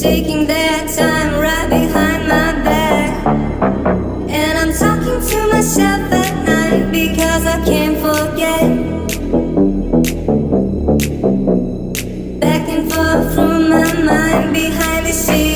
taking their time right behind my back. And I'm talking to myself at night because I can't forget. Back and forth through my mind behind the scenes.